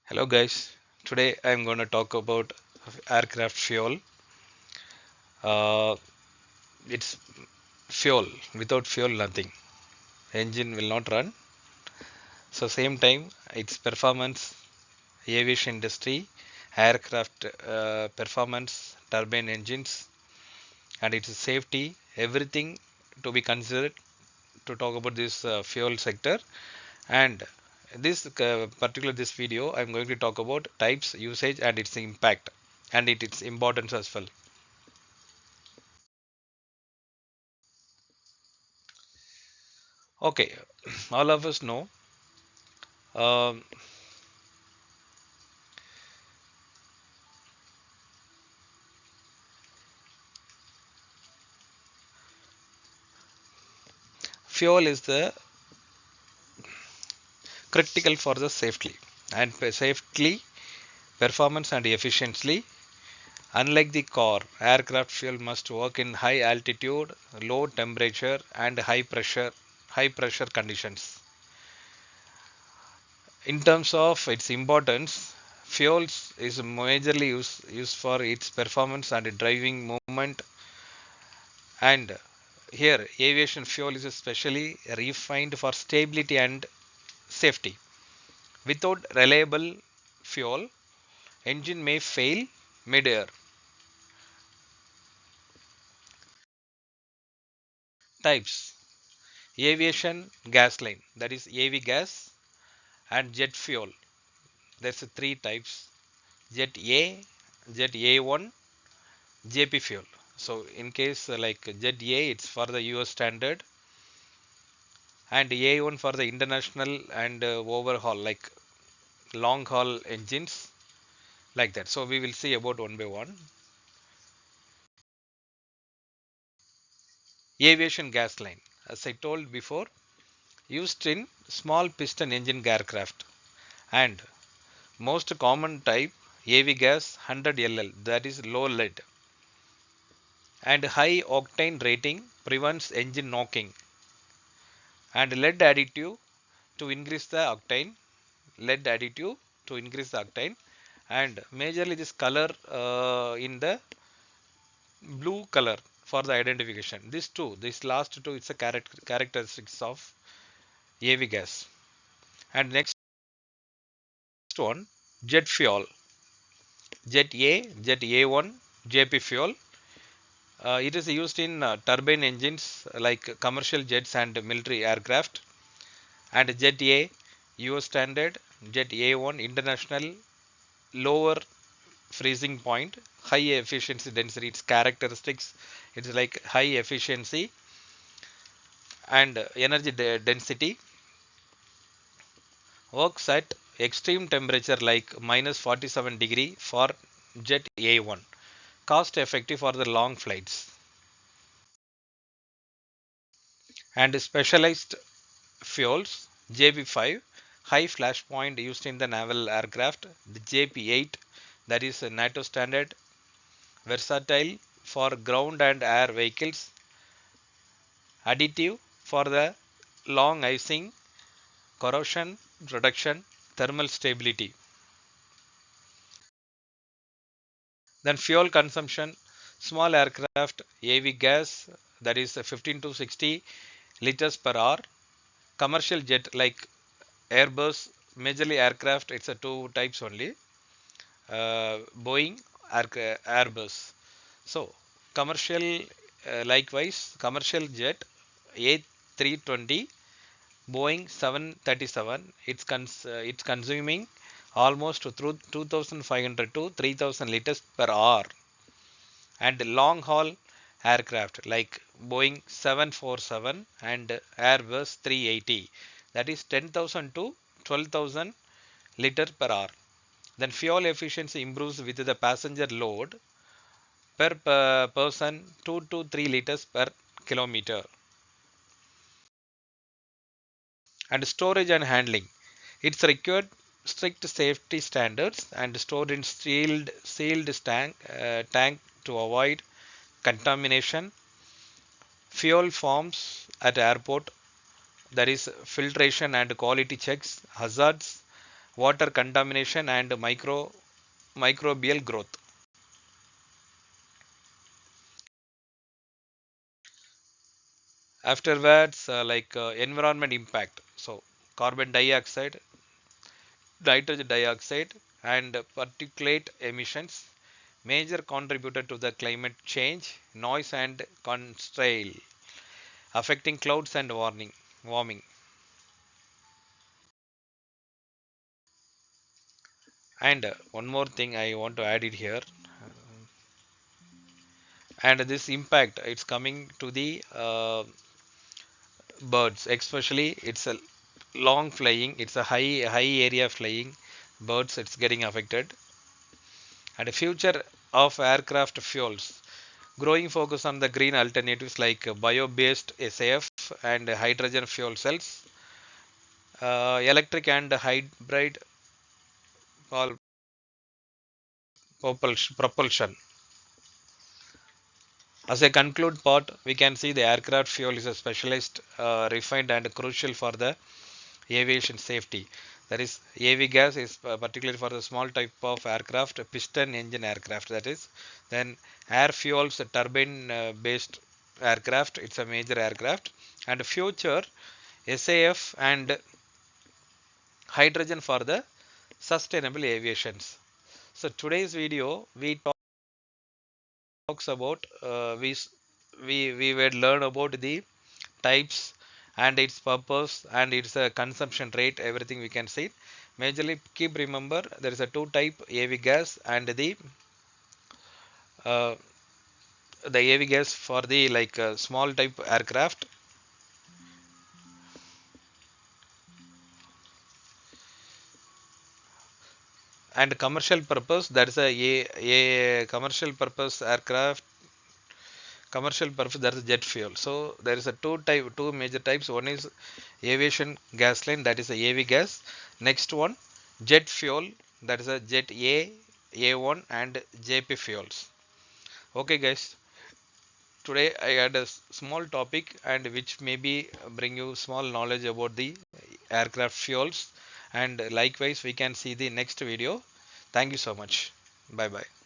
Hello guys, today I'm going to talk about aircraft fuel. Uh, it's fuel. Without fuel, nothing. Engine will not run. So same time, its performance, aviation industry, aircraft performance, turbine engines, and its safety, everything to be considered to talk about this fuel sector. And this particular this video, I'm going to talk about types, usage, and its impact, and its importance as well. Okay, all of us know um, fuel is the critical for the safety and safely performance and efficiently. Unlike the car, aircraft fuel must work in high altitude, low temperature, and high pressure conditions. In terms of its importance, fuels is majorly used for its performance and driving movement, and here aviation fuel is especially refined for stability and safety. Without reliable fuel, engine may fail mid-air. Types: aviation gasoline, that is AVGAS, and jet fuel. There's three types: Jet A, Jet A1, JP fuel. So in case like Jet A, it's for the US standard, and A1 for the international and overhaul like long haul engines like that. So we will see about one by one. Aviation gasoline, as I told before, used in small piston engine aircraft, and most common type AVGAS 100 that is low lead, and high octane rating prevents engine knocking, and lead additive to increase the octane, and majorly this color in the blue color for the identification. This last two, it's a characteristics of AVGAS. And next one, jet fuel, Jet A, Jet A1, JP fuel. It is used in turbine engines like commercial jets and military aircraft. And Jet A, US standard, Jet A1, international, lower freezing point, high efficiency density. Its characteristics, it's like high efficiency and energy density, works at extreme temperature like minus 47 degree for Jet A1, cost effective for the long flights. And specialized fuels, JB5, high flash point used in the naval aircraft, the JP8, that is a NATO standard, versatile for ground and air vehicles, additive for the long icing, corrosion reduction, thermal stability. Then fuel consumption, small aircraft AV gas, that is 15 to 60 liters per hour, commercial jet like Airbus, majorly aircraft, it's a two types only, Boeing, Airbus. So commercial, likewise commercial jet A320, Boeing 737, it's consuming almost through 2500 to 3000 liters per hour. And long haul aircraft like Boeing 747 and Airbus 380, that is 10,000 to 12,000 liter per hour. Then fuel efficiency improves with the passenger load per person 2 to 3 liters per kilometer. And storage and handling, it's required strict safety standards and stored in sealed tank to avoid contamination. Fuel forms at airport, there is filtration and quality checks, hazards, water contamination and microbial growth. Afterwards, environment impact. So carbon dioxide, nitrogen dioxide, and particulate emissions, major contributor to the climate change, noise and contrail, affecting clouds and warming. And one more thing I want to add it here, and this impact it's coming to the birds, especially it's a long flying, it's a high area flying birds, it's getting affected. And the future of aircraft fuels, growing focus on the green alternatives like bio-based SAF and hydrogen fuel cells, electric and hybrid propulsion. As a conclude part, we can see the aircraft fuel is a specialized, refined and crucial for the aviation safety. That is, AVGAS is particularly for the small type of aircraft, piston engine aircraft. That is, then air fuels turbine based aircraft. It's a major aircraft, and future SAF and hydrogen for the sustainable aviations. So today's video we talks about we will learn about the types and its purpose and its consumption rate, everything we can see. Majorly keep remember there is a two type AV gas and uh, the AV gas for the small type aircraft and commercial purpose, that is a commercial purpose aircraft, commercial purpose, that is jet fuel. So there is a two major types. One is aviation gasoline, that is a AV gas. Next one, jet fuel, that is a jet A1 and JP fuels. Okay guys, today I had a small topic and which maybe bring you small knowledge about the aircraft fuels, and likewise we can see the next video. Thank you so much. Bye bye.